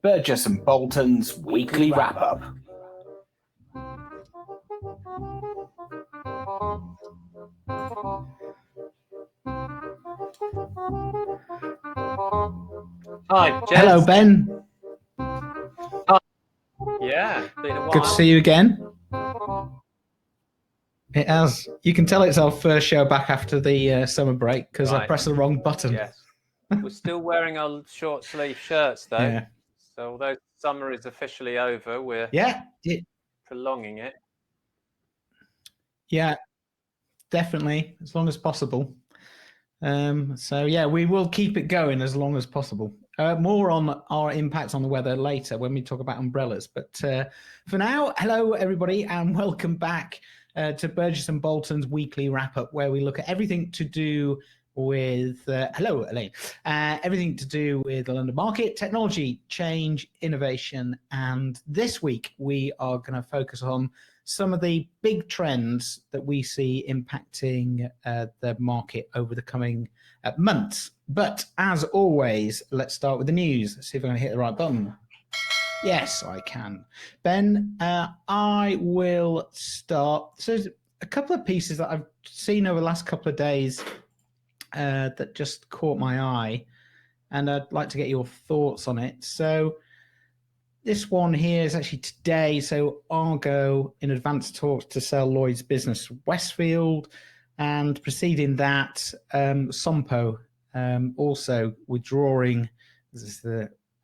Burgess and Bolton's weekly wrap-up. Hi, Jez. Hello, Ben. Yeah, been a while. Good to see you again. It has. You can tell it's our first show back after the summer break because I pressed the wrong button. Yes. We're still wearing our short sleeve shirts though. Yeah. So although summer is officially over, we're prolonging it. Yeah, definitely, as long as possible. So yeah, we will keep it going as long as possible. More on our impacts on the weather later when we talk about umbrellas. But for now, hello everybody and welcome back to Burgess and Bolton's weekly wrap-up, where we look at everything to do with hello Elaine, everything to do with the London market, technology, change, innovation, and this week we are going to focus on some of the big trends that we see impacting the market over the coming months. But as always, let's start with the news. Let's see if I'm going to hit the right button. Yes, I can. Ben, I will start. So there's a couple of pieces that I've seen over the last couple of days that just caught my eye, and I'd like to get your thoughts on it. So this one here is actually today. So Argo in advanced talks to sell Lloyd's business Westfield, and preceding that, Sompo also withdrawing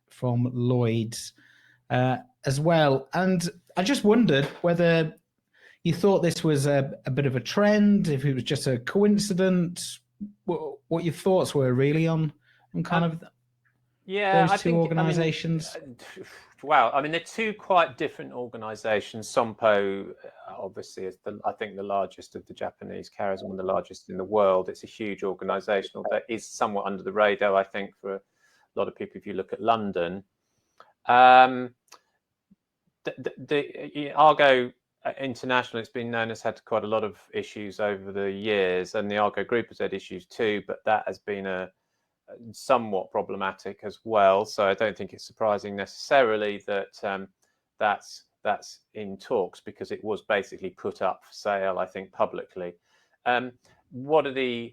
from Lloyd's as well. And I just wondered whether you thought this was a bit of a trend, if it was just a coincidence, what your thoughts were really on kind of those two organisations. Wow, I mean, they're two quite different organisations. Sompo, obviously, is I think the largest of the Japanese carriers, one of the largest in the world. It's a huge organisation, although it is somewhat under the radar, I think, for a lot of people if you look at London. The Argo International, it's been known, has had quite a lot of issues over the years, and the Argo Group has had issues too, but that has been somewhat problematic as well. So I don't think it's surprising necessarily that that's in talks, because it was basically put up for sale, I think, publicly. What are the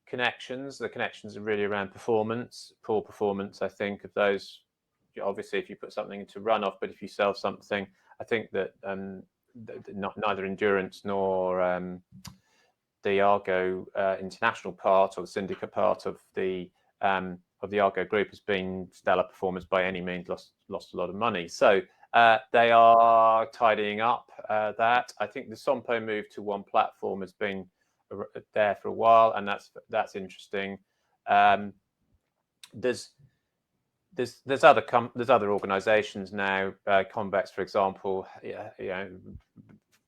connections? The connections are really around performance, poor performance, I think, of those. Obviously, if you put something into runoff, but if you sell something, I think that neither Endurance nor the Argo International part or the syndicate part of the Argo Group has been stellar performance by any means, lost a lot of money. So they are tidying up that. I think the Sompo move to one platform has been there for a while, and that's interesting. There's other organisations now, Convex, for example.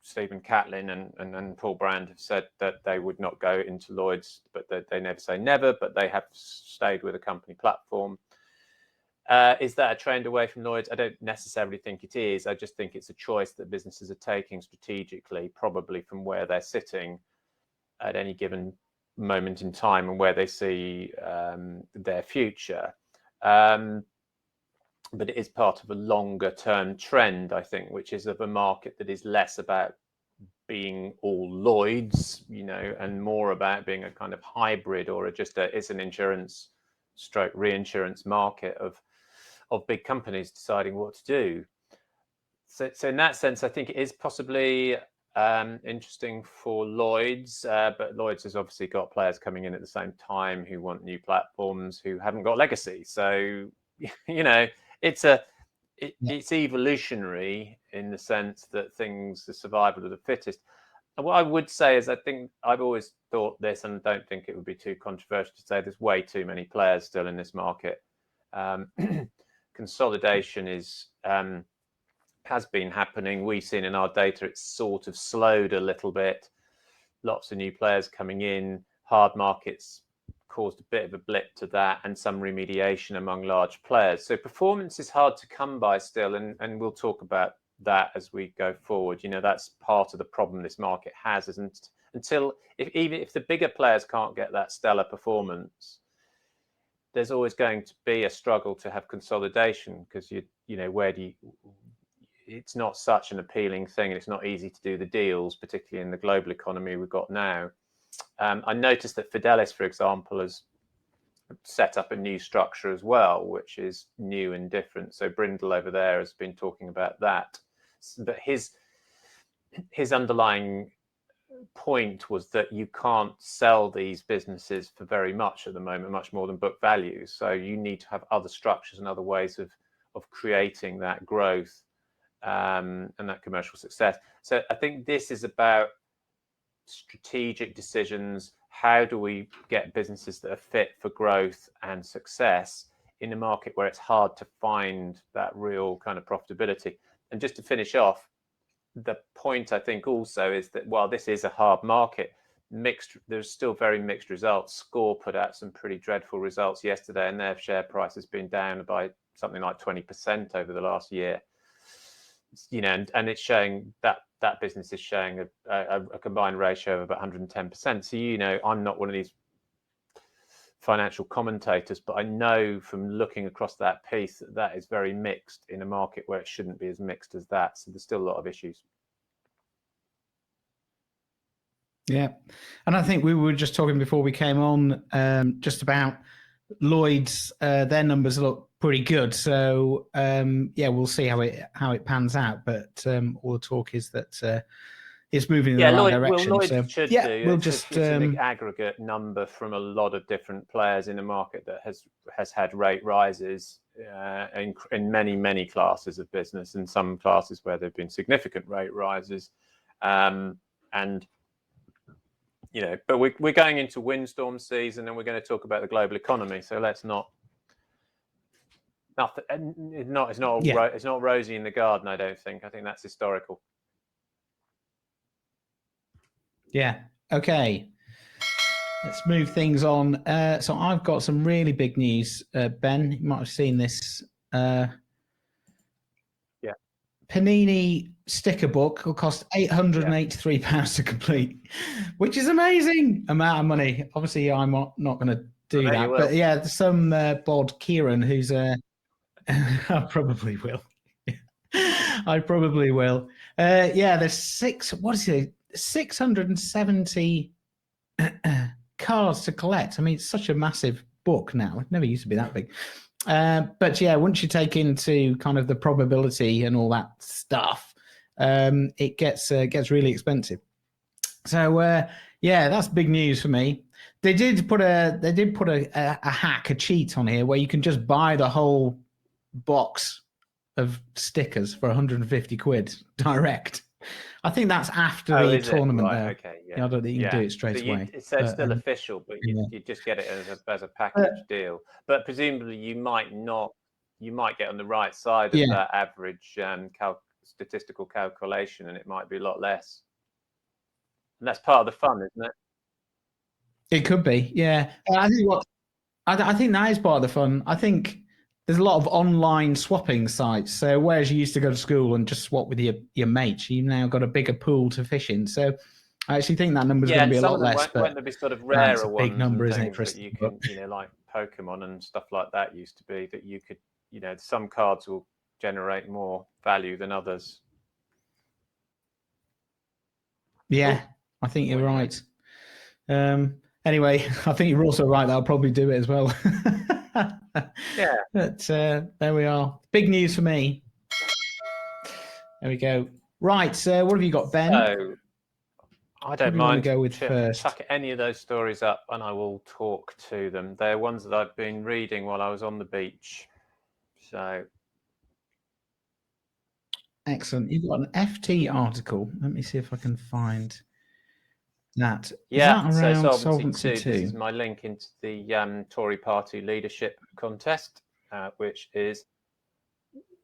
Stephen Catlin and Paul Brand have said that they would not go into Lloyd's, but they never say never, but they have stayed with a company platform. Is that a trend away from Lloyd's? I don't necessarily think it is. I just think it's a choice that businesses are taking strategically, probably from where they're sitting at any given moment in time and where they see their future. But it is part of a longer term trend, I think, which is of a market that is less about being all Lloyd's, and more about being a kind of hybrid, or it's an insurance / reinsurance market of big companies deciding what to do. So in that sense, I think it is possibly interesting for Lloyd's, but Lloyd's has obviously got players coming in at the same time who want new platforms, who haven't got legacy. So, it's evolutionary in the sense that the survival of the fittest. And what I would say is, I think I've always thought this, and I don't think it would be too controversial to say, there's way too many players still in this market. Consolidation has been happening. We've seen in our data it's sort of slowed a little bit. Lots of new players coming in. Hard markets caused a bit of a blip to that, and some remediation among large players. So performance is hard to come by still, and we'll talk about that as we go forward. That's part of the problem this market has, isn't until even if the bigger players can't get that stellar performance, there's always going to be a struggle to have consolidation, because it's not such an appealing thing, and it's not easy to do the deals, particularly in the global economy we've got now. I noticed that Fidelis, for example, has set up a new structure as well, which is new and different. So Brindle over there has been talking about that. But his underlying point was that you can't sell these businesses for very much at the moment, much more than book value. So you need to have other structures and other ways of creating that growth and that commercial success. So I think this is about strategic decisions. How do we get businesses that are fit for growth and success in a market where it's hard to find that real kind of profitability? And just to finish off, the point I think also is that while this is a hard market, there's still very mixed results. Score put out some pretty dreadful results yesterday, and their share price has been down by something like 20% over the last year. And it's showing that business is showing a combined ratio of about 110%. So I'm not one of these financial commentators, but I know from looking across that piece that is very mixed in a market where it shouldn't be as mixed as that. So there's still a lot of issues. Yeah, and I think we were just talking before we came on just about Lloyd's. Their numbers look pretty good, so we'll see how it pans out. But all the talk is that it's moving in the right direction. Lloyd's so should do. We'll it's a big aggregate number from a lot of different players in a market that has had rate rises in many classes of business, and some classes where there've been significant rate rises, and but we're going into windstorm season, and we're going to talk about the global economy. So let's not. It's not rosy in the garden, I don't think. I think that's historical. Yeah. Okay. Let's move things on. So I've got some really big news. Ben, you might have seen this. Panini sticker book will cost £883 to complete, which is amazing amount of money. Obviously, I'm not going to do that, but there's some bod Kieran who's I probably will. I probably will. There's 670 cards to collect. I mean, it's such a massive book now. It never used to be that big. But once you take into kind of the probability and all that stuff, it gets really expensive. So that's big news for me. They did put a hack, a cheat on here where you can just buy the whole box of stickers for 150 quid direct. I think that's after the tournament, though. Okay, I don't think you can do it straight away. It says still official, but you just get it as a package deal. But presumably, you might get on the right side of that average statistical calculation, and it might be a lot less. And that's part of the fun, isn't it? It could be, yeah. I think that is part of the fun. I think there's a lot of online swapping sites. So whereas you used to go to school and just swap with your mates, you've now got a bigger pool to fish in. So I actually think that number's going to be a lot less. Won't there be sort of rarer ones? Big number, isn't it? That you can, like Pokemon and stuff like that used to be, that you could, some cards will generate more value than others. Yeah, I think you're right. Anyway, I think you're also right that I'll probably do it as well. Yeah. But there we are. Big news for me. There we go. Right, so what have you got, Ben? So, I don't mind. Go with first. Chuck any of those stories up and I will talk to them. They're ones that I've been reading while I was on the beach. So. Excellent. You've got an FT article. Let me see if I can find that. Yeah, is that around Solvency 2. This is my link into the Tory party leadership contest, which is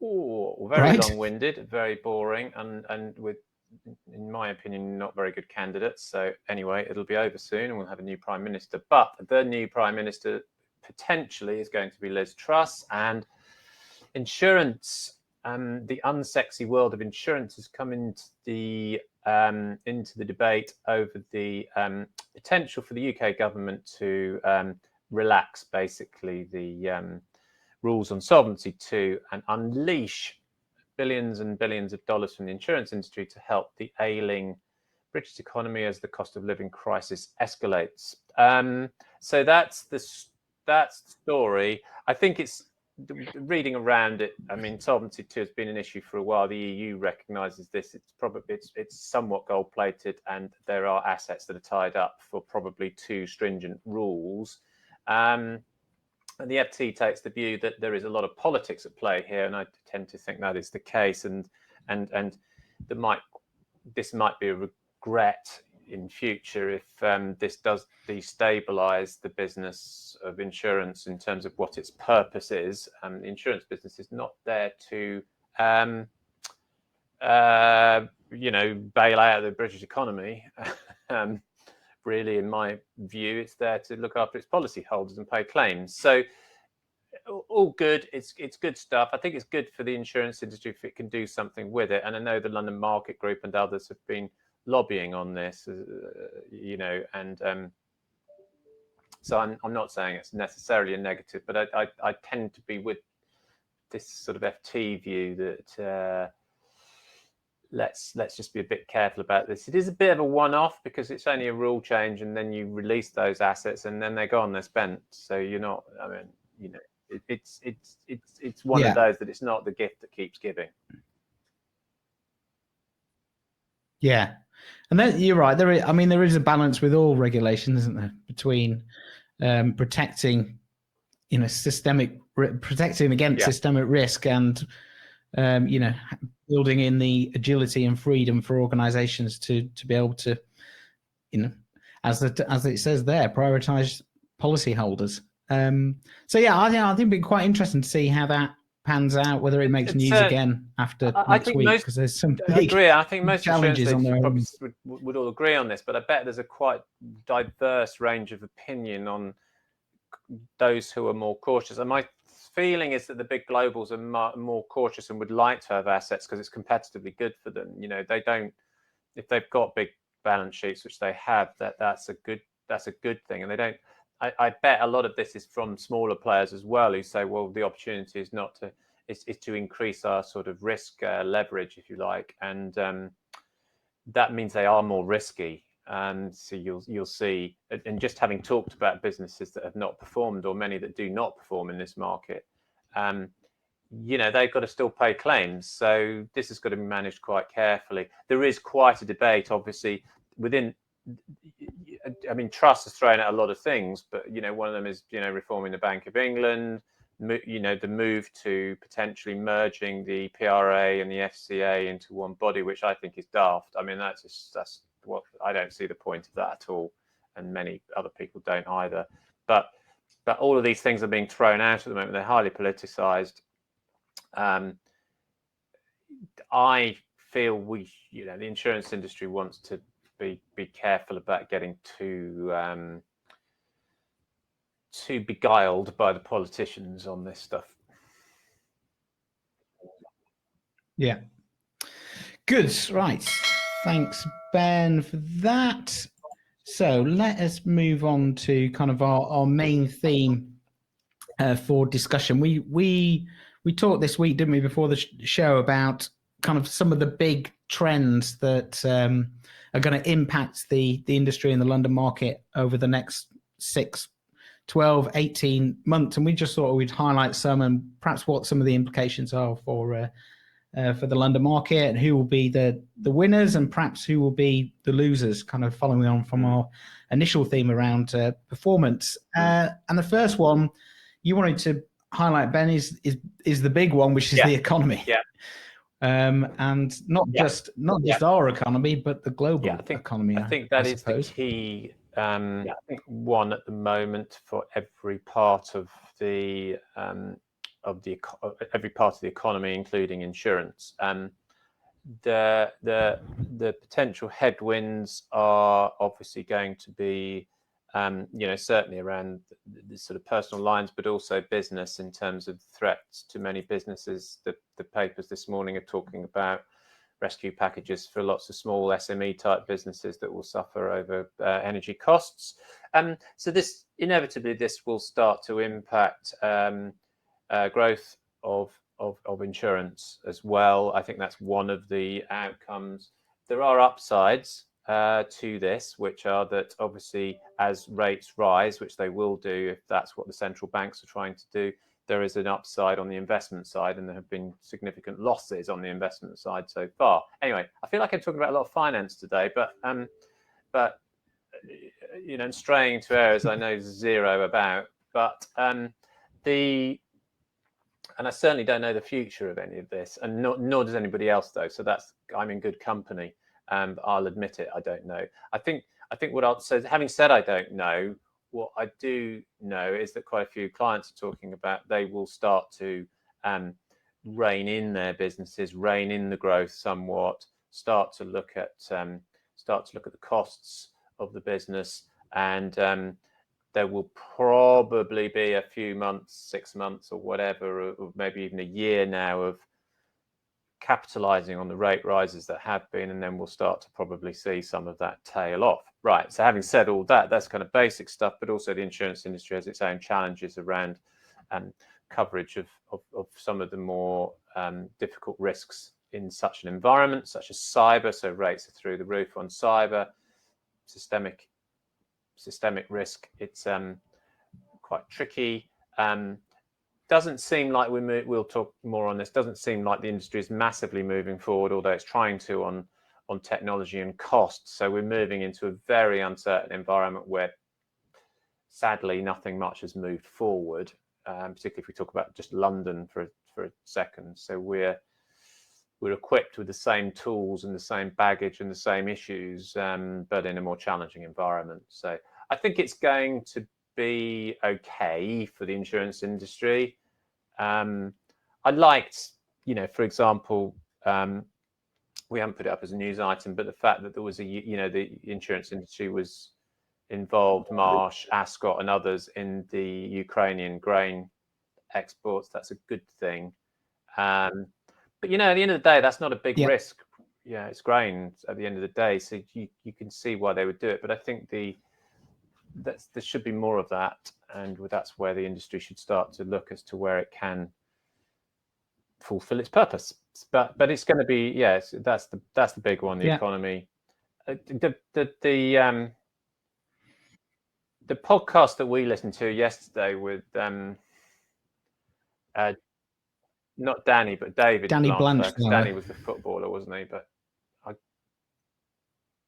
very long-winded, very boring, and with, in my opinion, not very good candidates. So anyway, it'll be over soon and we'll have a new Prime Minister. But the new Prime Minister potentially is going to be Liz Truss, and insurance, the unsexy world of insurance has come into the debate over the potential for the UK government to relax basically the rules on Solvency II and unleash billions and billions of dollars from the insurance industry to help the ailing British economy as the cost of living crisis escalates. So that's the story. I think it's reading around it. I mean, Solvency II has been an issue for a while. The EU recognises this. It's somewhat gold plated, and there are assets that are tied up for probably too stringent rules. And the FT takes the view that there is a lot of politics at play here, and I tend to think that is the case. And this might be a regret in future if this does destabilize the business of insurance in terms of what its purpose is. The insurance business is not there to bail out the British economy. Really, in my view, it's there to look after its policyholders and pay claims. So all good. It's good stuff. I think it's good for the insurance industry if it can do something with it. And I know the London Market Group and others have been lobbying on this, so I'm not saying it's necessarily a negative, but I tend to be with this sort of FT view that let's just be a bit careful about this. It is a bit of a one-off because it's only a rule change, and then you release those assets, and then they're gone, they're spent. So you're not. I mean, it's one of those that it's not the gift that keeps giving. Yeah, and then you're right. There is a balance with all regulation, isn't there, between protecting, protecting against systemic risk and building in the agility and freedom for organizations to be able to, as it says there, prioritize policyholders. So yeah, I think it'd be quite interesting to see how that pans out, whether it makes news again after next week, because there's some big I think most challenges on there. Probably would all agree on this, but I bet there's a quite diverse range of opinion on those who are more cautious. And my feeling is that the big globals are more cautious and would like to have assets because it's competitively good for them. They don't, if they've got big balance sheets, which they have, that's a good thing. And they don't. I bet a lot of this is from smaller players as well, who say, well, the opportunity is not to is to increase our sort of risk leverage, if you like, and that means they are more risky. So you'll see, and just having talked about businesses that have not performed, or many that do not perform in this market, they've got to still pay claims. So this has got to be managed quite carefully. There is quite a debate, obviously, within. I mean, Truss has thrown out a lot of things, but one of them is reforming the Bank of England. The move to potentially merging the PRA and the FCA into one body, which I think is daft. I mean, that's what I don't see the point of that at all, and many other people don't either. But all of these things are being thrown out at the moment. They're highly politicized. I feel the insurance industry wants to be careful about getting too beguiled by the politicians on this stuff. Yeah. Good. Right. Thanks, Ben, for that. So let us move on to kind of our main theme for discussion. We talked this week, didn't we, before the show, about kind of some of the big trends that are going to impact the industry in the London market over the next 6, 12, 18 months. And we just thought we'd highlight some and perhaps what some of the implications are for the London market, and who will be the winners and perhaps who will be the losers, kind of following on from our initial theme around performance. And the first one you wanted to highlight, Ben, is the big one, which is the economy. Yeah. And not just our economy, but the global economy. I think that is the key one at the moment for every part of the economy, including insurance. The potential headwinds are obviously going to be certainly around the sort of personal lines, but also business in terms of threats to many businesses. The papers this morning are talking about rescue packages for lots of small SME type businesses that will suffer over energy costs. So this inevitably this will start to impact growth of insurance as well. I think that's one of the outcomes. There are upsides to this, which are that obviously as rates rise, which they will do if that's what the central banks are trying to do, there is an upside on the investment side, and there have been significant losses on the investment side so far. Anyway, I feel like I'm talking about a lot of finance today, but you know, straying into areas I know zero about. But and I certainly don't know the future of any of this, and nor does anybody else, though. So that's, I'm in good company. I'll admit it. I don't know. I think what I'll say, having said I don't know, what I do know is that quite a few clients are talking about they will start to rein in their businesses, rein in the growth somewhat, start to look at the costs of the business, and there will probably be a few months, 6 months or whatever, or maybe even a year now of capitalizing on the rate rises that have been, and then we'll start to probably see some of that tail off. Right. So having said all that, that's kind of basic stuff, but also the insurance industry has its own challenges around coverage of some of the more difficult risks in such an environment, such as cyber. So rates are through the roof on cyber, systemic risk. It's quite tricky. Doesn't seem like we'll talk more on this. Doesn't seem like the industry is massively moving forward, although it's trying to on technology and cost. So we're moving into a very uncertain environment where, sadly, nothing much has moved forward. Particularly if we talk about just London for a second. So we're equipped with the same tools and the same baggage and the same issues, but in a more challenging environment. So I think it's going to be okay for the insurance industry. I liked, you know, for example, we haven't put it up as a news item, but the fact that there was the insurance industry was involved, Marsh, Ascot and others, in the Ukrainian grain exports. That's a good thing. But, you know, at the end of the day, that's not a big risk. Yeah, it's grain at the end of the day. So you can see why they would do it. But I think there should be more of that. And that's where the industry should start to look as to where it can fulfill its purpose. But it's going to be, yes, that's the big one, the economy. The podcast that we listened to yesterday with not Danny, but David. Danny Blanche. Danny was the footballer, wasn't he? But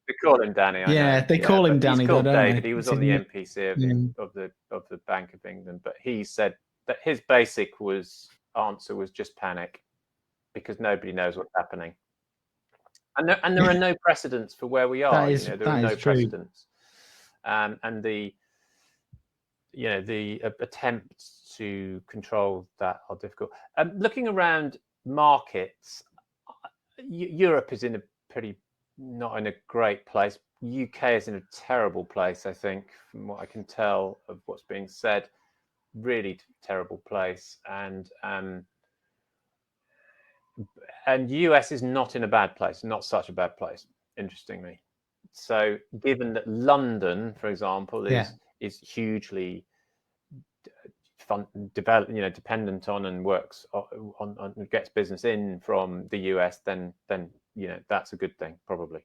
they call him Danny. They call him Danny. He's called David. He was on the in MPC of the Bank of England, but he said that his basic answer was just panic, because nobody knows what's happening, and there are no precedents for where we are. There are no precedents, and the attempts to control that are difficult. Looking around markets, Europe is not in a great place. UK is in a terrible place, I think, from what I can tell of what's being said. Really terrible place, and US is not in a bad place, not such a bad place, interestingly. So given that London, for example, is hugely dependent on and works on gets business in from the US, then that's a good thing, probably.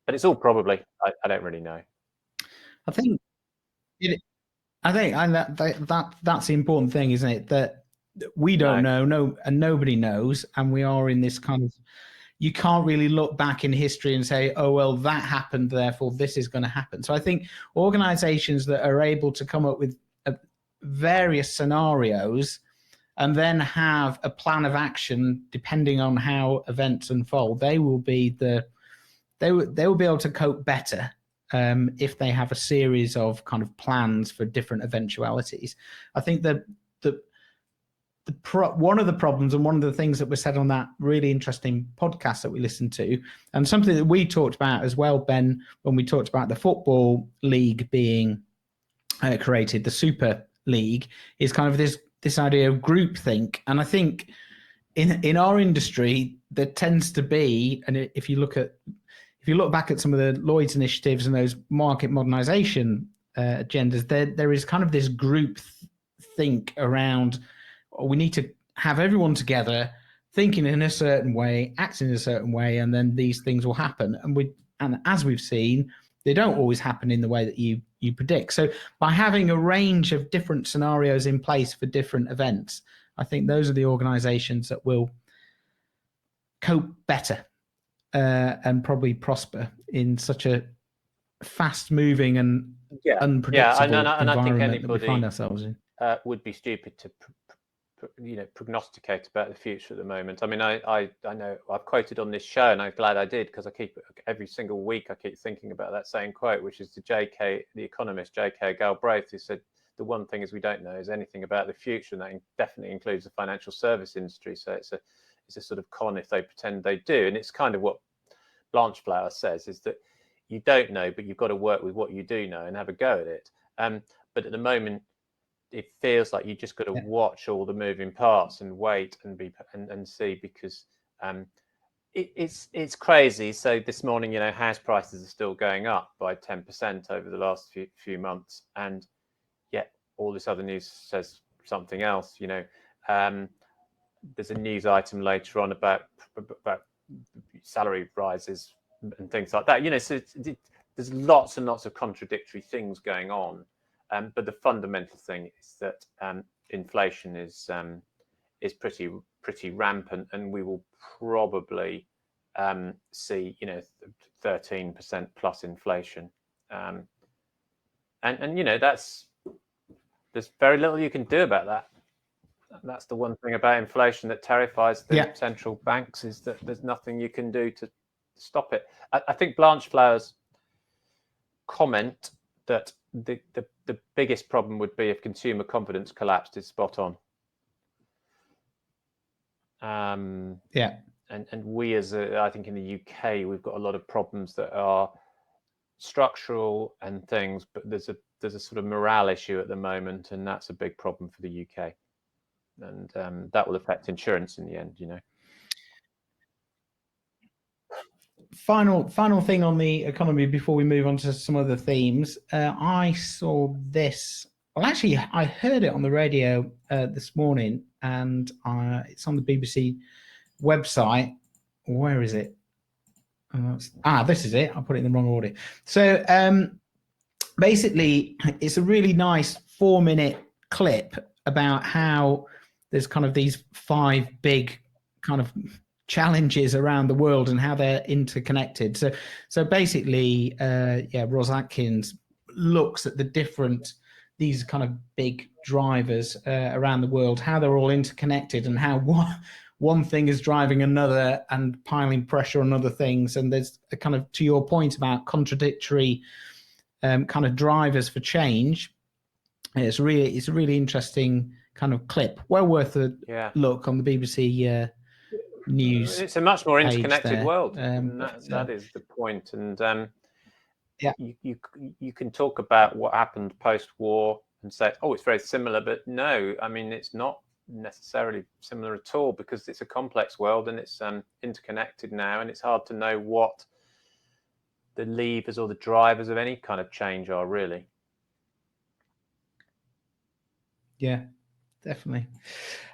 But it's all probably. I don't really know. I think that's the important thing, isn't it? That we don't know, and nobody knows, and we are in this kind of. You can't really look back in history and say, oh, well, that happened, therefore this is going to happen. So I think organizations that are able to come up with various scenarios and then have a plan of action depending on how events unfold, they will be able to cope better if they have a series of kind of plans for different eventualities. I think that one of the problems, and one of the things that was said on that really interesting podcast that we listened to, and something that we talked about as well, Ben, when we talked about the football league being created, the Super League, is kind of this idea of groupthink. And I think in our industry, there tends to be, and if you look back at some of the Lloyd's initiatives and those market modernization agendas, there is kind of this group think around, we need to have everyone together thinking in a certain way, acting in a certain way, and then these things will happen. And as we've seen, they don't always happen in the way that you predict. So by having a range of different scenarios in place for different events, I think those are the organizations that will cope better and probably prosper in such a fast-moving and unpredictable environment that we find ourselves in. Would be stupid to prognosticate about the future at the moment. I mean, I know I've quoted on this show, and I'm glad I did, because I keep every single week I keep thinking about that same quote, which is the economist J.K. Galbraith, who said the one thing is we don't know is anything about the future, and that definitely includes the financial service industry. So it's a sort of con if they pretend they do, and it's kind of what Blanchflower says, is that you don't know, but you've got to work with what you do know and have a go at it. But at the moment, it feels like you just got to watch all the moving parts and wait and see, because it's crazy. So this morning, house prices are still going up by 10% over the last few months, and yet all this other news says something else. There's a news item later on about salary rises and things like that. So there's lots and lots of contradictory things going on. But the fundamental thing is that inflation is pretty rampant, and we will probably see 13% plus inflation, and there's very little you can do about that. That's the one thing about inflation that terrifies the central banks, is that there's nothing you can do to stop it. I think Blanchflower's comment that the biggest problem would be if consumer confidence collapsed is spot on. And we I think in the UK, we've got a lot of problems that are structural and things, but there's a sort of morale issue at the moment, and that's a big problem for the UK, and that will affect insurance in the end. Final thing on the economy before we move on to some other themes. I saw this. Well, actually, I heard it on the radio this morning, and it's on the BBC website. Where is it? This is it. I put it in the wrong order. So basically, it's a really nice 4-minute clip about how there's kind of these 5 big kind of challenges around the world and how they're interconnected. So basically, Ros Atkins looks at these kind of big drivers around the world, how they're all interconnected, and how one thing is driving another and piling pressure on other things. And there's a kind of, to your point about contradictory kind of drivers for change. It's a really interesting kind of clip. Well worth a look on the BBC news. It's a much more interconnected world, and that is the point. And you can talk about what happened post-war and say, it's very similar, but no, I mean, it's not necessarily similar at all, because it's a complex world, and it's interconnected now, and it's hard to know what the levers or the drivers of any kind of change are, really. Yeah, definitely.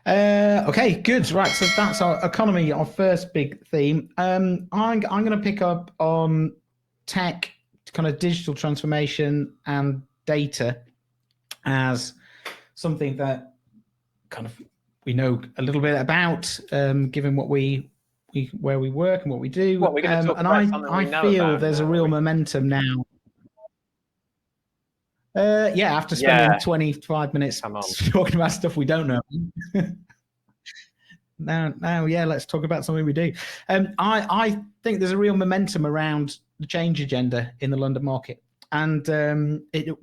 Okay, good. Right, so that's our economy, our first big theme. I'm going to pick up on tech, kind of digital transformation and data as something that kind of we know a little bit about, given where we work and what we do. What we're going to talk about, I feel there's a real momentum now. After spending 25 minutes talking about stuff we don't know. Now, let's talk about something we do. I think there's a real momentum around the change agenda in the London market, and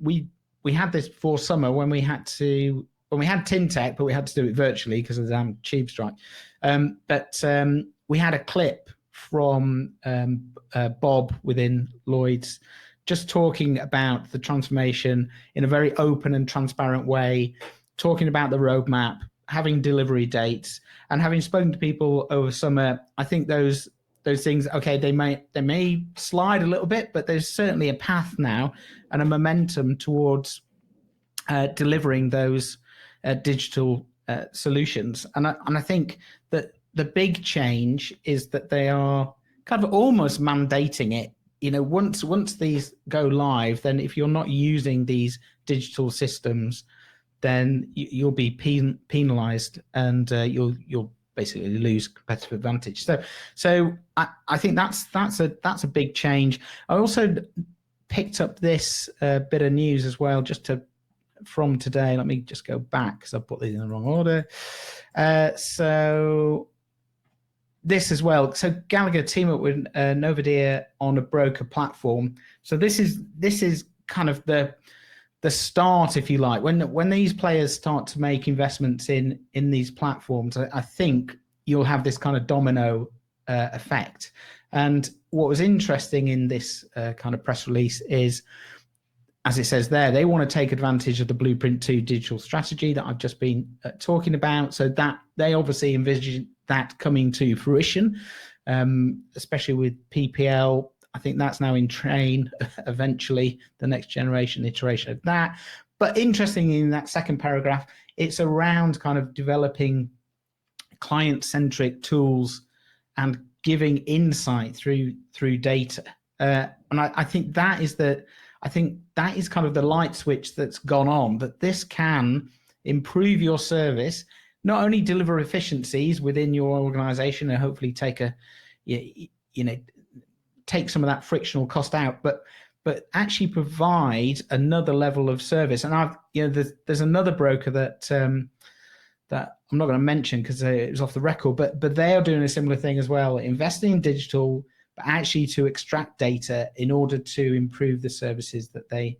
we had this before summer when we had TinTech, but we had to do it virtually because of the damn tube strike. But we had a clip from Bob within Lloyd's, just talking about the transformation in a very open and transparent way, talking about the roadmap, having delivery dates, and having spoken to people over summer, I think those things, okay, they may slide a little bit, but there's certainly a path now and a momentum towards delivering those digital solutions. And I think that the big change is that they are kind of almost mandating it. Once these go live, then if you're not using these digital systems, then you'll be penalized, and you'll basically lose competitive advantage. So I think that's a big change. I also picked up this bit of news as well, from today. Let me just go back because I put these in the wrong order. So this as well. So Gallagher team up with Novadear on a broker platform. So this is kind of the start, if you like, when these players start to make investments in these platforms. I think you'll have this kind of domino effect. And what was interesting in this kind of press release is, as it says there, they want to take advantage of the Blueprint 2 digital strategy that I've just been talking about. So that they obviously envision that coming to fruition, especially with PPL. I think that's now in train, eventually, the next generation iteration of that. But interestingly, in that second paragraph, it's around kind of developing client-centric tools and giving insight through data. And I think that is kind of the light switch that's gone on, that this can improve your service, not only deliver efficiencies within your organization and hopefully take some of that frictional cost out, but actually provide another level of service. And there's another broker that I'm not going to mention because it was off the record, but they are doing a similar thing as well, investing in digital, but actually to extract data in order to improve the services that they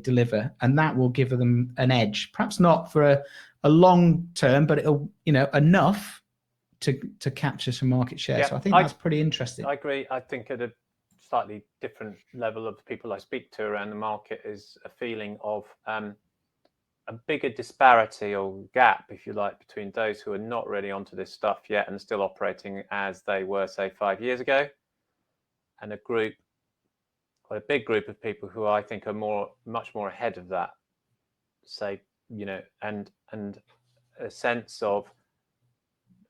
deliver, and that will give them an edge. Perhaps not for a long term, but it'll enough to capture some market share. Yeah, so I think that's pretty interesting. I agree. I think at a slightly different level of the people I speak to around the market is a feeling of a bigger disparity or gap, if you like, between those who are not really onto this stuff yet and still operating as they were, say, 5 years ago, and quite a big group of people who I think are much more ahead of that, say, and a sense of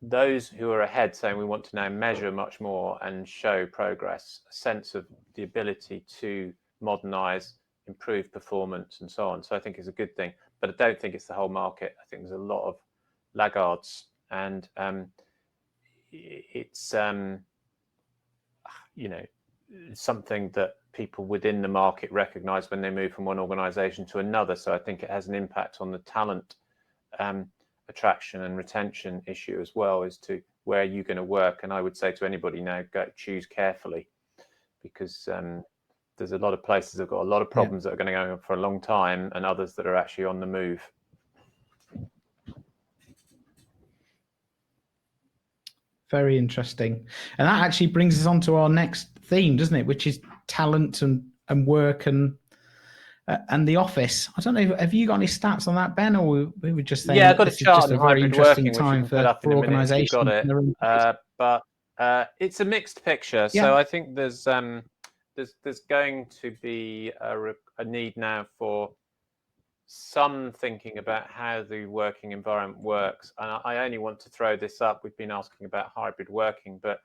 those who are ahead saying we want to now measure much more and show progress, a sense of the ability to modernize, improve performance and so on. So I think it's a good thing, but I don't think it's the whole market. I think there's a lot of laggards, and it's something that people within the market recognize when they move from one organization to another. So I think it has an impact on the talent attraction and retention issue as well, as to where you're going to work. And I would say to anybody now, go choose carefully, because there's a lot of places that have got a lot of problems that are going to go on for a long time, and others that are actually on the move. Very interesting. And that actually brings us on to our next theme, doesn't it? Which is talent and work and the office. I don't know, have you got any stats on that, Ben, or we were just saying? Yeah, I've got a chart on a very interesting time for organisations. Got it. But it's a mixed picture. Yeah. So I think there's going to be a need now for some thinking about how the working environment works. And I only want to throw this up. We've been asking about hybrid working, but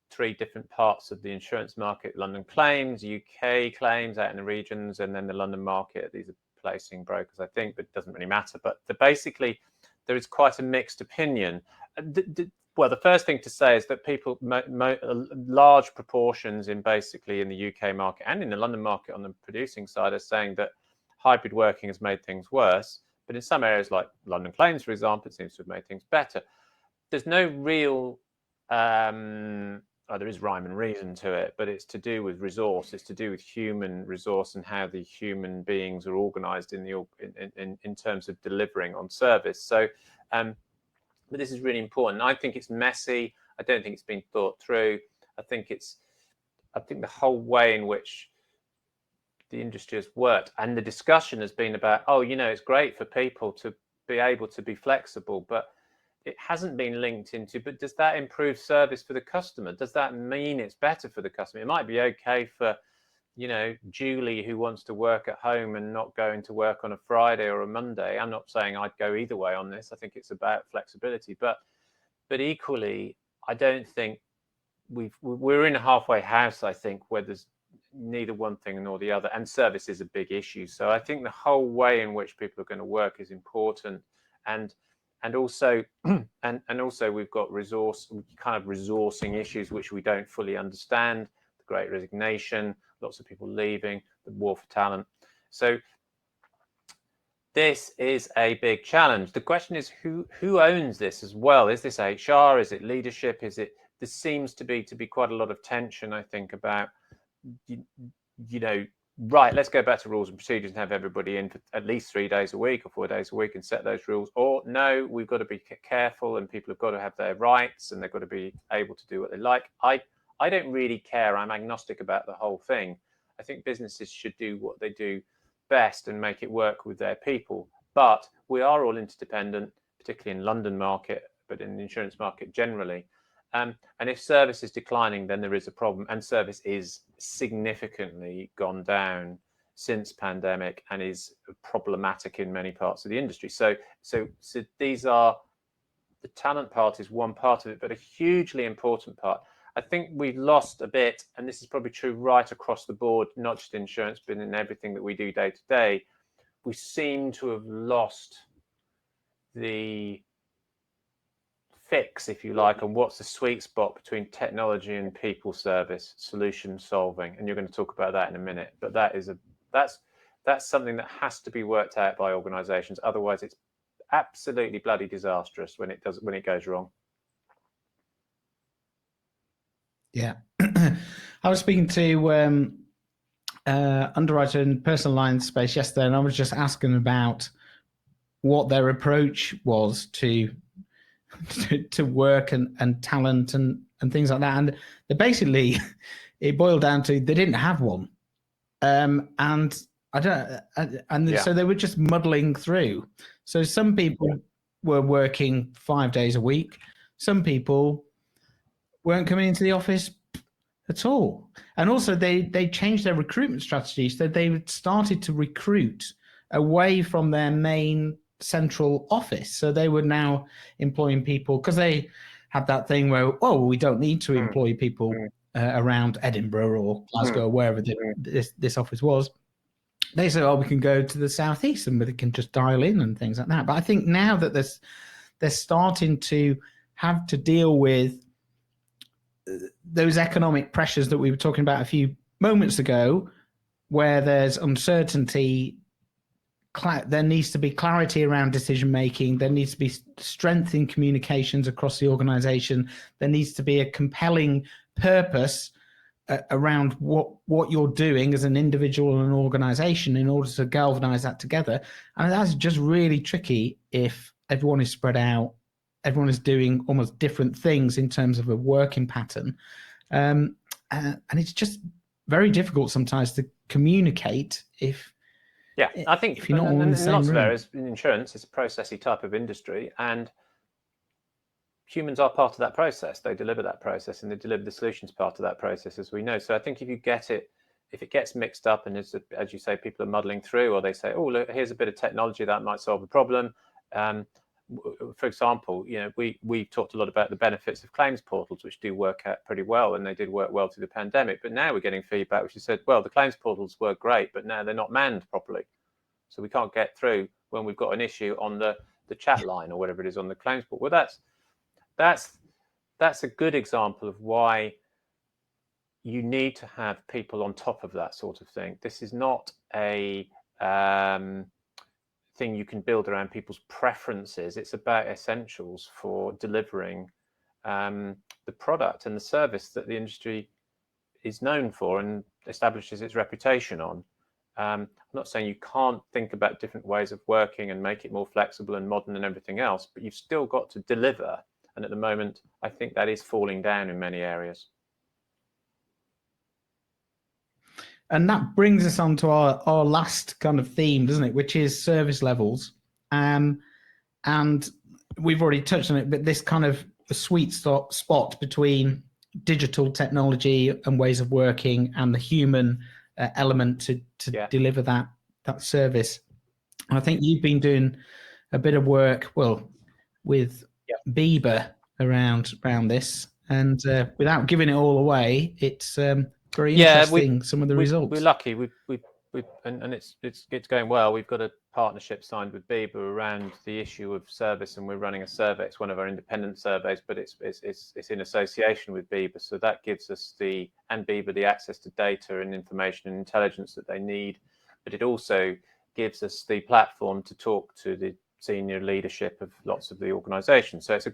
3 different parts of the insurance market: London claims, UK claims out in the regions, and then the London market. These are placing brokers, I think, but it doesn't really matter. But basically, there is quite a mixed opinion. Well, the first thing to say is that people, large proportions in the UK market and in the London market on the producing side, are saying that hybrid working has made things worse. But in some areas like London claims, for example, it seems to have made things better. There's no real there is rhyme and reason to it, but it's to do with resource. It's to do with human resource and how the human beings are organised in terms of delivering on service. So, but this is really important. I think it's messy. I don't think it's been thought through. I think the whole way in which the industry has worked and the discussion has been about, it's great for people to be able to be flexible, but it hasn't been linked into, but does that improve service for the customer? Does that mean it's better for the customer? It might be okay for, Julie, who wants to work at home and not going to work on a Friday or a Monday. I'm not saying I'd go either way on this. I think it's about flexibility, but equally, I don't think we're in a halfway house, I think, where there's neither one thing nor the other, and service is a big issue. So I think the whole way in which people are going to work is important, and also and also we've got resourcing issues which we don't fully understand. The Great Resignation, lots of people leaving, the war for talent. So this is a big challenge. The question is who owns this as well? Is this HR? Is it leadership? There seems to be quite a lot of tension, I think, about right, let's go back to rules and procedures and have everybody in for at least 3 days a week or 4 days a week and set those rules. Or no, we've got to be careful and people have got to have their rights and they've got to be able to do what they like. I don't really care. I'm agnostic about the whole thing. I think businesses should do what they do best and make it work with their people. But we are all interdependent, particularly in London market, but in the insurance market generally. And if service is declining, then there is a problem. And service is significantly gone down since pandemic and is problematic in many parts of the industry. So these are, the talent part is one part of it, but a hugely important part. I think we've lost a bit, and this is probably true right across the board, not just insurance, but in everything that we do day to day. We seem to have lost the fix, if you like, on what's the sweet spot between technology and people service, solution solving, and you're going to talk about that in a minute. But that's something that has to be worked out by organisations. Otherwise, it's absolutely bloody disastrous when it goes wrong. Yeah, I was speaking to underwriter in personal lines space yesterday, and I was just asking about what their approach was to work and talent and things like that. And they basically, it boiled down to they didn't have one, and so they were just muddling through. So some people were working 5 days a week. Some people weren't coming into the office at all. And also they changed their recruitment strategy. So they started to recruit away from their main central office. So they were now employing people because they had that thing where, we don't need to employ people around Edinburgh or Glasgow or wherever this office was. They said, we can go to the southeast and they can just dial in and things like that. But I think now that they're starting to have to deal with those economic pressures that we were talking about a few moments ago, where there's uncertainty, there needs to be clarity around decision making, there needs to be strength in communications across the organization, there needs to be a compelling purpose around what you're doing as an individual and an organization in order to galvanize that together. And that's just really tricky if everyone is spread out, everyone is doing almost different things in terms of a working pattern. And it's just very difficult sometimes to communicate if I think if you're not all in the same lots room. of areas in insurance, it's a processy type of industry, and humans are part of that process. They deliver that process and they deliver the solutions part of that process, as we know. So I think if it gets mixed up and as you say, people are muddling through, or they say, look, here's a bit of technology that might solve a problem. For example, we've talked a lot about the benefits of claims portals, which do work out pretty well, and they did work well through the pandemic. But now we're getting feedback which has said, the claims portals work great, but now they're not manned properly. So we can't get through when we've got an issue on the chat line or whatever it is on the claims portal. Well, that's a good example of why you need to have people on top of that sort of thing. This is not a thing you can build around people's preferences. It's about essentials for delivering the product and the service that the industry is known for and establishes its reputation on. I'm not saying you can't think about different ways of working and make it more flexible and modern and everything else, but you've still got to deliver. And at the moment, I think that is falling down in many areas. And that brings us on to our last kind of theme, doesn't it? Which is service levels. and we've already touched on it, but this kind of sweet spot between digital technology and ways of working and the human element to deliver that service. And I think you've been doing a bit of work, well, with Bieber around this, and without giving it all away, it's very interesting. Some of the results. We're lucky. And it's going well. We've got a partnership signed with Bieber around the issue of service, and we're running a survey. It's one of our independent surveys, but it's in association with Bieber. So that gives us and Bieber the access to data and information and intelligence that they need. But it also gives us the platform to talk to the senior leadership of lots of the organisations. So it's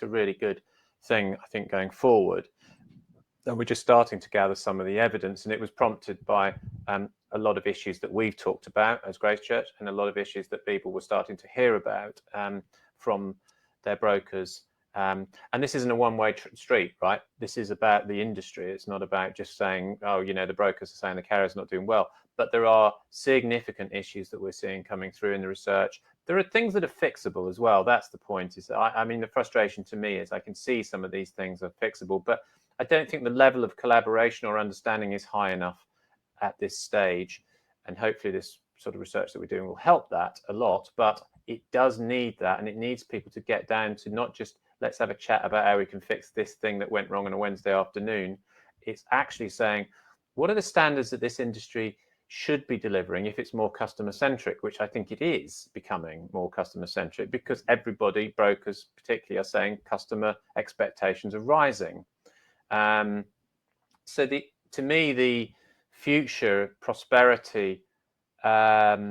a really good thing, I think, going forward. And we're just starting to gather some of the evidence, and it was prompted by a lot of issues that we've talked about as Grace Church, and a lot of issues that people were starting to hear about from their brokers. And this isn't a one-way street, right? This is about the industry. It's not about just saying, oh, the brokers are saying the carrier's not doing well. But there are significant issues that we're seeing coming through in the research. There are things that are fixable as well. That's the point. I mean, the frustration to me is I can see some of these things are fixable, but I don't think the level of collaboration or understanding is high enough at this stage. And hopefully this sort of research that we're doing will help that a lot, but it does need that. And it needs people to get down to not just, let's have a chat about how we can fix this thing that went wrong on a Wednesday afternoon. It's actually saying, what are the standards that this industry should be delivering if it's more customer centric, which I think it is becoming more customer centric, because everybody, brokers particularly, are saying customer expectations are rising. So to me, the future prosperity of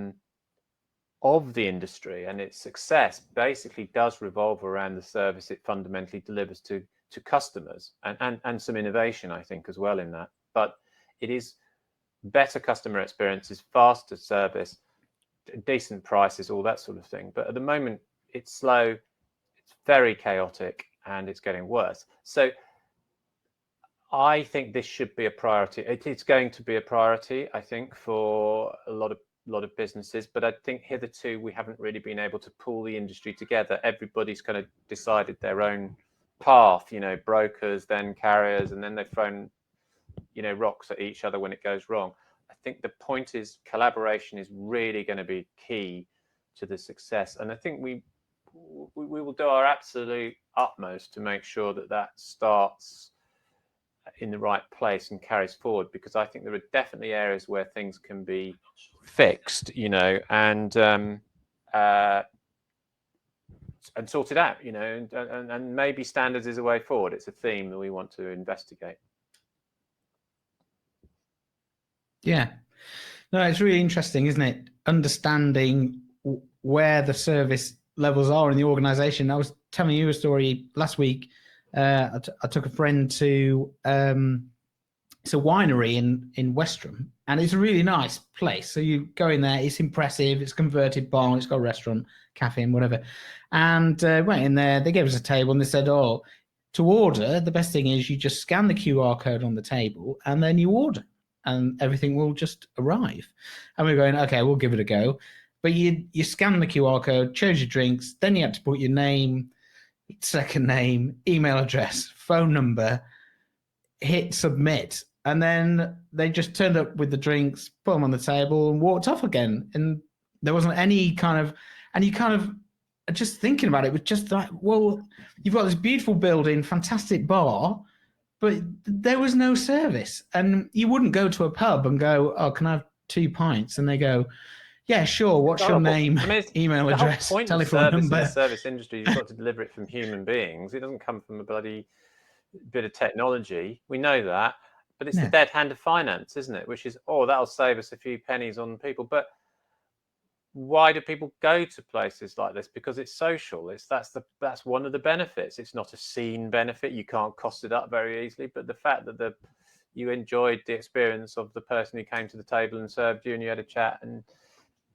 the industry and its success basically does revolve around the service it fundamentally delivers to customers, and some innovation, I think, as well in that. But it is better customer experiences, faster service, decent prices, all that sort of thing. But at the moment, it's slow, it's very chaotic, and it's getting worse. So I think this should be a priority. It's going to be a priority, I think, for a lot of businesses. But I think hitherto we haven't really been able to pull the industry together. Everybody's kind of decided their own path. Brokers, then carriers, and then they've thrown rocks at each other when it goes wrong. I think the point is collaboration is really going to be key to the success, and I think we will do our absolute utmost to make sure that starts in the right place and carries forward, because I think there are definitely areas where things can be fixed, and sorted out, and maybe standards is a way forward. It's a theme that we want to investigate. Yeah, no, it's really interesting, isn't it? Understanding where the service levels are in the organization. I was telling you a story last week. I took a friend to it's a winery in Westerham, and it's a really nice place. So you go in there, it's impressive, it's a converted barn, it's got a restaurant, cafe, and whatever. And went in there, they gave us a table, and they said, oh, to order, the best thing is you just scan the QR code on the table, and then you order, and everything will just arrive. And we're going, okay, we'll give it a go. But you scan the QR code, chose your drinks, then you had to put your name, second name, email address, phone number, hit submit, and then they just turned up with the drinks, put them on the table, and walked off again. And there wasn't any kind of, and you kind of just thinking about it was just like, well, you've got this beautiful building, fantastic bar, but there was no service. And you wouldn't go to a pub and go, oh, can I have 2 pints? And they go, yeah, sure. What's your name, email address, telephone number? In the service industry, you've got to deliver it from human beings. It doesn't come from a bloody bit of technology. We know that. But it's the dead hand of finance, isn't it? Which is, oh, that'll save us a few pennies on people. But why do people go to places like this? Because it's social. That's one of the benefits. It's not a seen benefit. You can't cost it up very easily. But the fact that you enjoyed the experience of the person who came to the table and served you, and you had a chat, and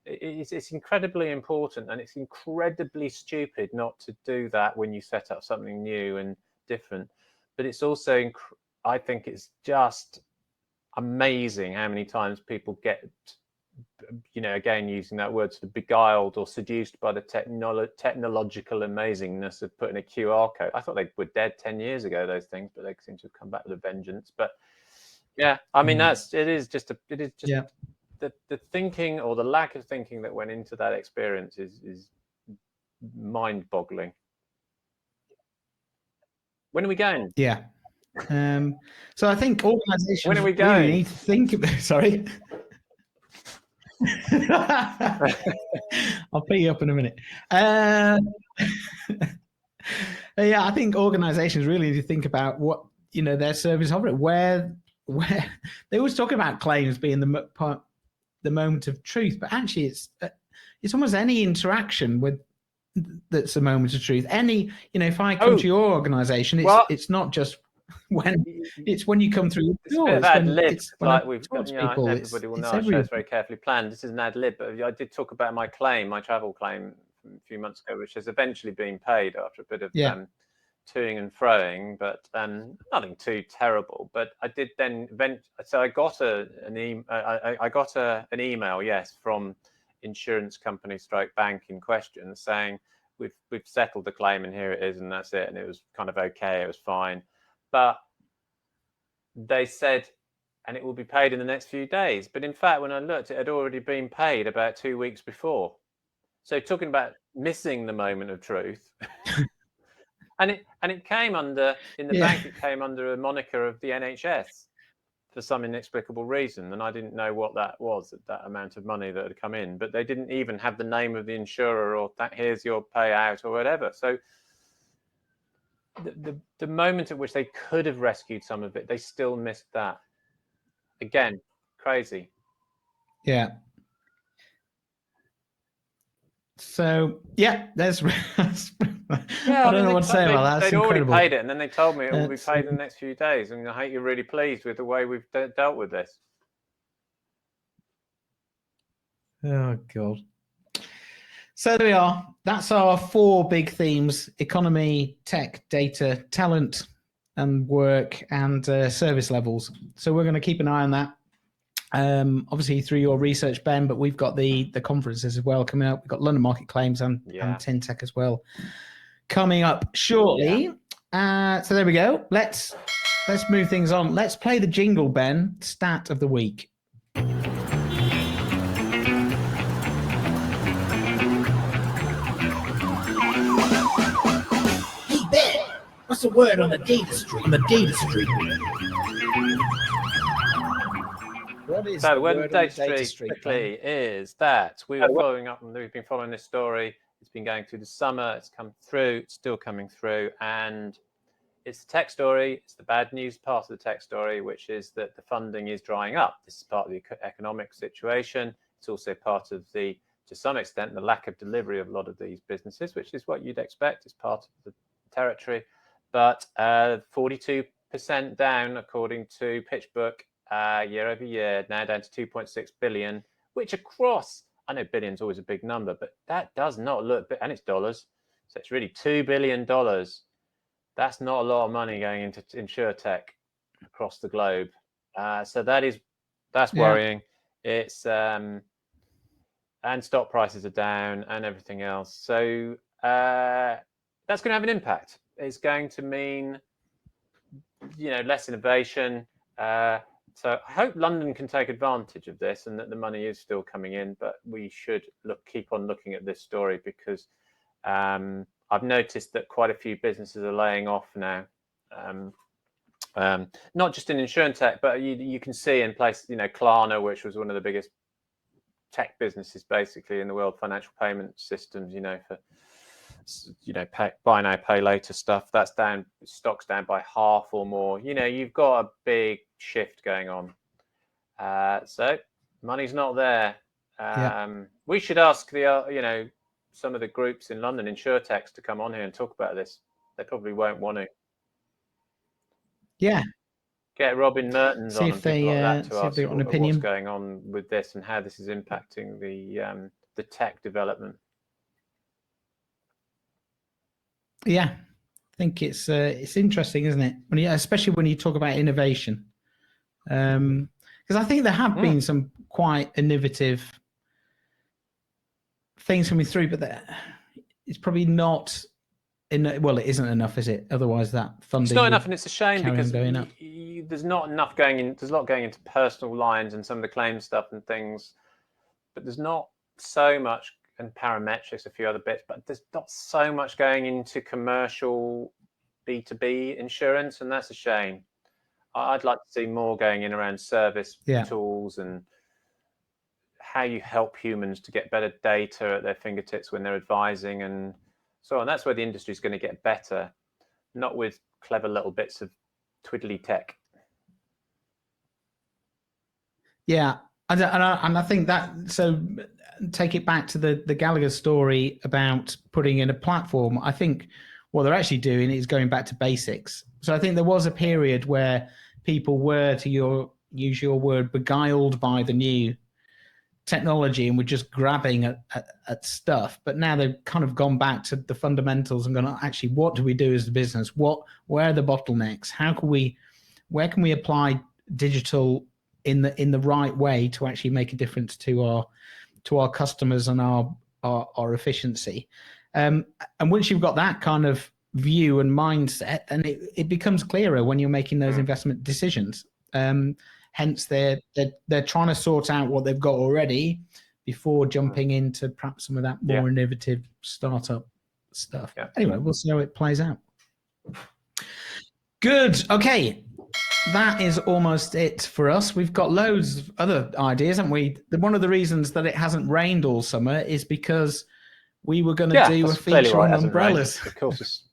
it's incredibly important, and it's incredibly stupid not to do that when you set up something new and different. But it's also, I think it's just amazing how many times people get again, using that word, sort of beguiled or seduced by the technological amazingness of putting a QR code. I thought they were dead 10 years ago, those things, but they seem to have come back with a vengeance. But yeah, I mean, it is just the thinking or the lack of thinking that went into that experience is mind-boggling. When are we going? Yeah. So I think organizations When are we really going? need to think about. Sorry. I'll pick you up in a minute. Yeah, I think organizations really need to think about what their service offering. Where they always talk about claims being the moment of truth, but actually it's almost any interaction with that's a moment of truth. If I come to your organization, it's not just when you come through the door. It's a bit of ad lib, like we've got, people, everybody will know our show's very carefully planned. This is an ad lib, but I did talk about my travel claim a few months ago, which has eventually been paid after a bit of toing and froing, but nothing too terrible. But I did then so I got an email, yes, from insurance company / bank in question saying we've settled the claim and here it is and that's it, and it was kind of okay, it was fine. But they said, and it will be paid in the next few days. But in fact, when I looked, it had already been paid about 2 weeks before. So talking about missing the moment of truth. and it came under, in the bank, it came under a moniker of the NHS for some inexplicable reason. And I didn't know what that was, that amount of money that had come in. But they didn't even have the name of the insurer or that here's your payout or whatever. So the moment at which they could have rescued some of it, they still missed that. Again, crazy. Yeah. So there's I don't know what to say about that. They'd already paid it, and then they told me it will be paid in the next few days. And I hope you're really pleased with the way we've dealt with this. Oh God. So there we are. That's our 4 big themes: economy, tech, data, talent, and work, and service levels. So we're going to keep an eye on that. Obviously through your research, Ben, but we've got the conferences as well coming up. We've got London Market Claims and TinTech as well coming up shortly. So there we go. Let's move things on. Let's play the jingle, Ben. Stat of the week. What's the word on the data street? So the word on the data street is that we've been following this story. It's been going through the summer. It's come through. It's still coming through, and it's the tech story. It's the bad news part of the tech story, which is that the funding is drying up. This is part of the economic situation. It's also part of to some extent, the lack of delivery of a lot of these businesses, which is what you'd expect. It's part of the territory. But 42% down, according to PitchBook, year over year, now down to 2.6 billion, which across, I know billion's always a big number, but that does not look, and it's dollars, so it's really $2 billion. That's not a lot of money going into insurtech across the globe. So that's worrying. It's and stock prices are down and everything else. So that's going to have an impact. It's going to mean, less innovation. So I hope London can take advantage of this and that the money is still coming in, but we should keep on looking at this story because I've noticed that quite a few businesses are laying off now. Not just in insurtech, but you can see in places, Klarna, which was one of the biggest tech businesses basically in the world, financial payment systems, for buy now, pay later stuff. That's down, stock's down by half or more. You've got a big shift going on. So money's not there. We should ask some of the groups in London, insurtechs, to come on here and talk about this. They probably won't want to. Yeah. Get Robin Mertens on and people like that to ask what's going on with this and how this is impacting the tech development. Yeah, I think it's interesting, isn't it? Especially when you talk about innovation, because I think there have been some quite innovative things coming through, but it's probably not. Well, it isn't enough, is it? Otherwise, that funding. It's not enough, and it's a shame carry on because going up. there's not enough going in. There's a lot going into personal lines and some of the claim stuff and things, but there's not so much, and parametrics, a few other bits, but there's not so much going into commercial B2B insurance, and that's a shame. I'd like to see more going in around service tools and how you help humans to get better data at their fingertips when they're advising and so on. That's where the industry is going to get better, not with clever little bits of twiddly tech. Yeah, and I think that, so take it back to the Gallagher story about putting in a platform. I think what they're actually doing is going back to basics. So I think there was a period where people were, to use your word, beguiled by the new technology and were just grabbing at stuff. But now they've kind of gone back to the fundamentals and gone, actually, what do we do as a business? Where are the bottlenecks? Where can we apply digital in the right way to actually make a difference to our customers and our efficiency? And once you've got that kind of view and mindset, then it becomes clearer when you're making those investment decisions. Hence, they're trying to sort out what they've got already before jumping into perhaps some of that more innovative startup stuff. Yeah. Anyway, we'll see how it plays out. Good. Okay. That is almost it for us. We've got loads of other ideas, haven't we? One of the reasons that it hasn't rained all summer is because we were going to do a feature on umbrellas. Of course,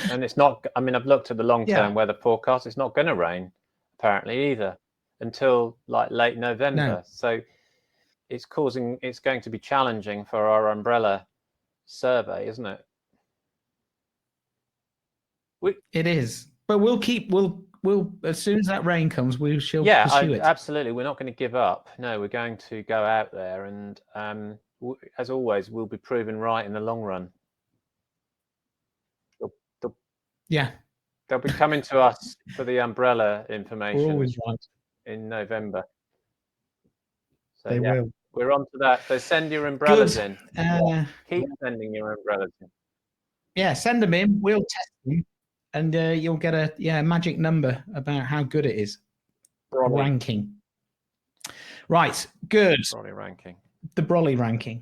and it's not. I mean, I've looked at the long-term weather forecast. It's not going to rain, apparently, either until like late November. No. So it's going to be challenging for our umbrella survey, isn't it? It is, but we'll as soon as that rain comes, we shall pursue it. Absolutely. We're not going to give up. No, we're going to go out there, and as always, we'll be proven right in the long run. They'll be coming to us for the umbrella information. We're always right. In November. So, they will. We're on to that. So send your umbrellas in. Keep sending your umbrellas in. Yeah, send them in. We'll test them. And you'll get a magic number about how good it is. Brolly. Ranking. Right, good. Brolly ranking. The Brolly ranking.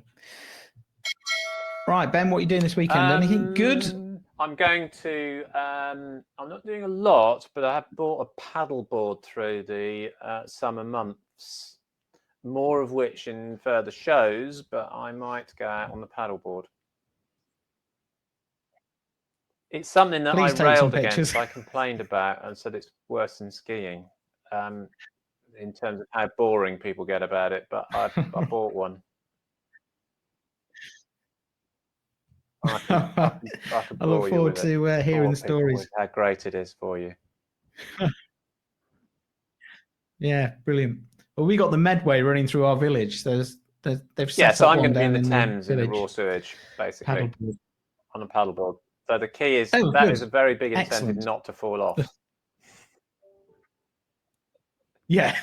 Right, Ben, what are you doing this weekend? Anything good? I'm going to, I'm not doing a lot, but I have bought a paddleboard through the summer months, more of which in further shows, but I might go out on the paddleboard. It's something that I railed against, I complained about and said it's worse than skiing in terms of how boring people get about it, but I bought one. I look forward to hearing the stories. How great it is for you. Yeah, brilliant. Well, we got the Medway running through our village. So they've set so up I'm going to be in the the Thames in the raw sewage, basically, on a paddleboard. So the key is that is a very big incentive not to fall off. Yeah.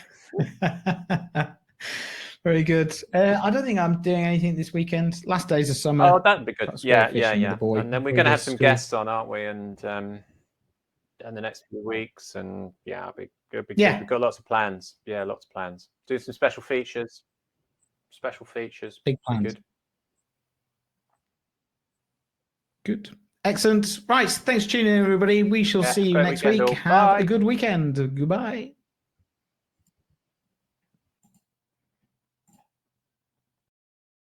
Very good. I don't think I'm doing anything this weekend. Last days of summer. Oh, that'd be good. Yeah. And then we're going to have some guests on, aren't we? And in the next few weeks. And it'll be good. We've got lots of plans. Yeah, lots of plans. Do some special features. Big plans. Good. Excellent. Right. Thanks for tuning in, everybody. We shall see you next week. Have a good weekend. Goodbye.